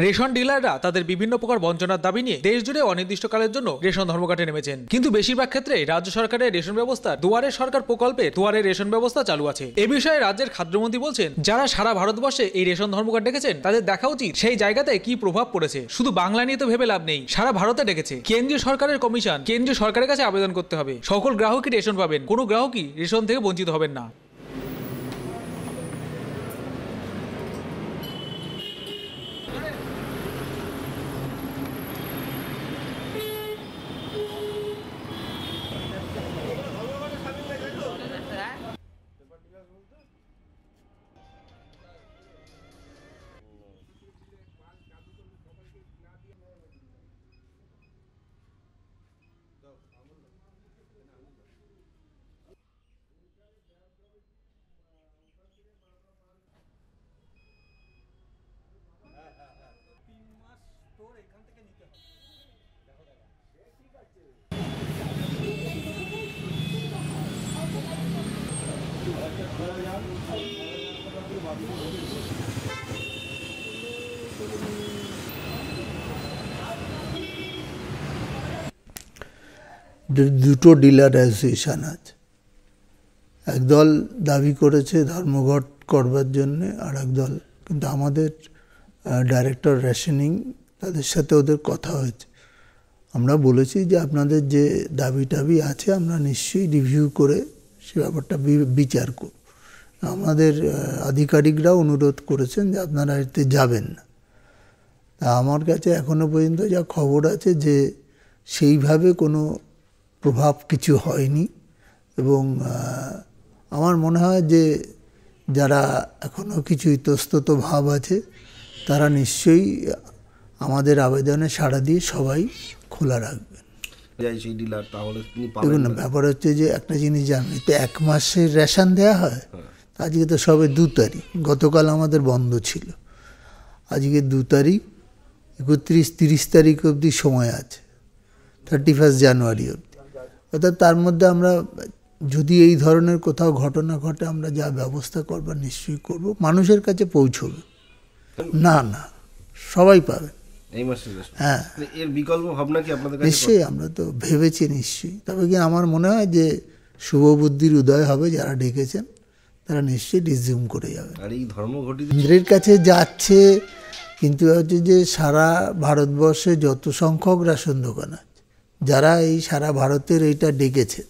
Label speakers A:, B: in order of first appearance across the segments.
A: Ration ডিলাররা তাদের বিভিন্ন প্রকার বঞ্চনার দাবি নিয়ে দেশ জুড়ে অনির্দিষ্টকালের জন্য রেশন ধর্মঘটে নেমেছেন, কিন্তু বেশিরভাগ ক্ষেত্রে রাজ্য সরকারের রেশন ব্যবস্থা দুয়ারে সরকার প্রকল্পে দুয়ারে রেশন ব্যবস্থা চালু আছে। এ বিষয়ে রাজ্যের খাদ্যমন্ত্রী বলছেন, যারা সারা ভারতবর্ষে এই রেশন ধর্মঘট ডেকেছেন তাদের দেখা উচিত সেই জায়গাতে কি প্রভাব পড়েছে। শুধু বাংলা নিয়ে তো ভেবে লাভ নেই, সারা ভারতে ডেকেছে। কেন্দ্রীয় সরকারের কমিশন, কেন্দ্রীয় সরকারের কাছে আবেদন করতে হবে। সকল গ্রাহকই রেশন পাবেন, কোনো গ্রাহকই রেশন থেকে বঞ্চিত হবেন না।
B: দুটো ডিলার অ্যাসোসিয়েশন আছে, একদল দাবি করেছে ধর্মঘট করবার জন্য, আর একদল, কিন্তু আমাদের ডাইরেক্টর রেশনিং তাদের সাথে ওদের কথা হয়েছে। আমরা বলেছি যে আপনাদের যে দাবি টাবি আছে আমরা নিশ্চয়ই রিভিউ করে সে ব্যাপারটা বিচার করব। আমাদের আধিকারিকরাও অনুরোধ করেছেন যে আপনারা এতে যাবেন না। তা আমার কাছে এখনো পর্যন্ত যা খবর আছে যে সেইভাবে কোনো প্রভাব কিছু হয়নি, এবং আমার মনে হয় যে যারা এখনও কিছু ইতস্তত ভাব আছে তারা নিশ্চয়ই আমাদের আবেদনে সাড়া দিয়ে সবাই খোলা রাখবেন। দেখুন না, ব্যাপার হচ্ছে যে একটা জিনিস জানি তো, 1 মাসের রেশন দেওয়া হয়। আজকে তো সবে 2 তারিখ, গতকাল আমাদের বন্ধ ছিল। আজকে 2 তারিখ, 31-30 তারিখ অবধি সময় আছে, 31 জানুয়ারি অবধি। অর্থাৎ তার মধ্যে আমরা যদি এই ধরনের কোথাও ঘটনা ঘটে আমরা যা ব্যবস্থা করবার নিশ্চয়ই করব, মানুষের কাছে পৌঁছবে। না না, সবাই পাবে
C: এই মাসে।
B: হ্যাঁ,
C: এর বিকল্প ভাবনা কি আপনাদের কাছে?
B: নিশ্চয়ই, আমরা তো ভেবেছি নিশ্চয়ই। তবে কি আমার মনে হয় যে শুভ বুদ্ধির উদয় হবে, যারা ডেকেছেন তারা নিশ্চয়ই রিজিউম করে যাবে।
C: আর এই ধর্মঘটি
B: কেন্দ্রের কাছে যাচ্ছে, কিন্তু হচ্ছে যে সারা ভারতবর্ষে যত সংখ্যক রেশন দোকান আছে, যারা এই সারা ভারতের এইটা ডেকেছে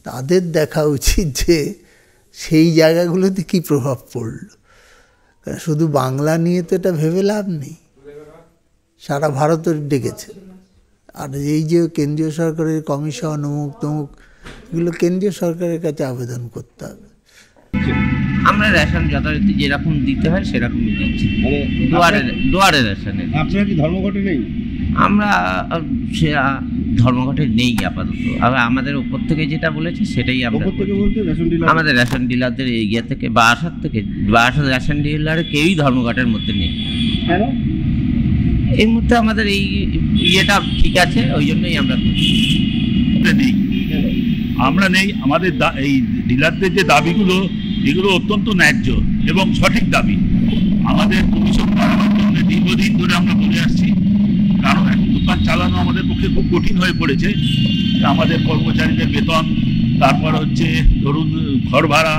B: তাদের দেখা উচিত যে সেই জায়গাগুলোতে কী প্রভাব পড়ল। শুধু বাংলা নিয়ে তো এটা ভেবে লাভ নেই, সারা ভারতের ডেকেছে। আর এই যে কেন্দ্রীয় সরকারের কমিশন অমুক তমুক, এগুলো কেন্দ্রীয় সরকারের কাছে আবেদন করতে হবে।
D: আমরা রেশন যথারীতি যেরকম দিতে হয় সেরকমই দিচ্ছি, দুয়ারে রেশনে।
C: আপনারা কি ধর্মঘটে নেই?
D: আমরা ধর্মঘটে নেই আপাতত। আবার আমাদের উপর থেকে যেটা বলেছে সেটাই আমরা, আমাদের রেশন ডিলারদের এগিয়ে থেকে বারাসাত রেশন ডিলারের কেউই ধর্মঘটের মধ্যে নেই। এই মুহূর্তে আমাদের এই ইয়েটা ঠিক আছে, ওই জন্যই আমরা
E: নেই। আমরা নেই, আমাদের এই ডিলারদের যে দাবিগুলো এগুলো অত্যন্ত ন্যায্য এবং সঠিক দাবি। আমাদের কমিশন বাড়ানোর জন্য দীর্ঘদিন ধরে আমরা বলে আসছি, কারণ এখন দোকান চালানো আমাদের পক্ষে খুব কঠিন হয়ে পড়েছে। আমাদের কর্মচারীদের বেতন, তারপর হচ্ছে ধরুন ঘর ভাড়া,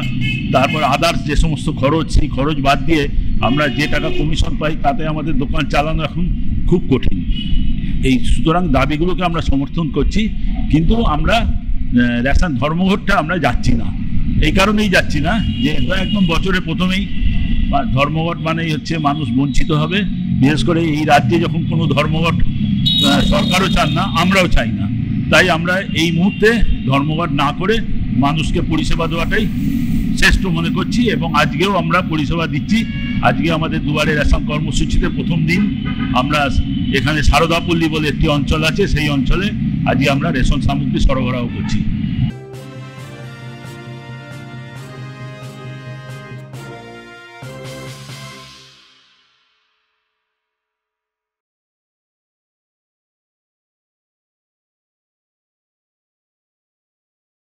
E: তারপর আদার্স যে সমস্ত খরচ, সেই খরচ বাদ দিয়ে আমরা যে টাকা কমিশন পাই তাতে আমাদের দোকান চালানো এখন খুব কঠিন। এই সুতরাং দাবিগুলোকে আমরা সমর্থন করছি, কিন্তু আমরা রেশন ধর্মঘটটা আমরা যাচ্ছি না। এই কারণেই যাচ্ছি না যে একদম বছরের প্রথমেই ধর্মঘট মানেই হচ্ছে মানুষ বঞ্চিত হবে। বিশেষ করে এই রাজ্যে যখন কোনো ধর্মঘট সরকারও চান না, আমরাও চাই না, তাই আমরা এই মুহূর্তে ধর্মঘট না করে মানুষকে পরিষেবা দেওয়াটাই শ্রেষ্ঠ মনে করছি, এবং আজকেও আমরা পরিষেবা দিচ্ছি। আজকে আমাদের দুয়ারে রেশন কর্মসূচিতে প্রথম দিন আমরা এখানে সারদাপল্লী বলে একটি অঞ্চল আছে, সেই অঞ্চলে আজকে আমরা রেশন সামগ্রী সরবরাহ করছি।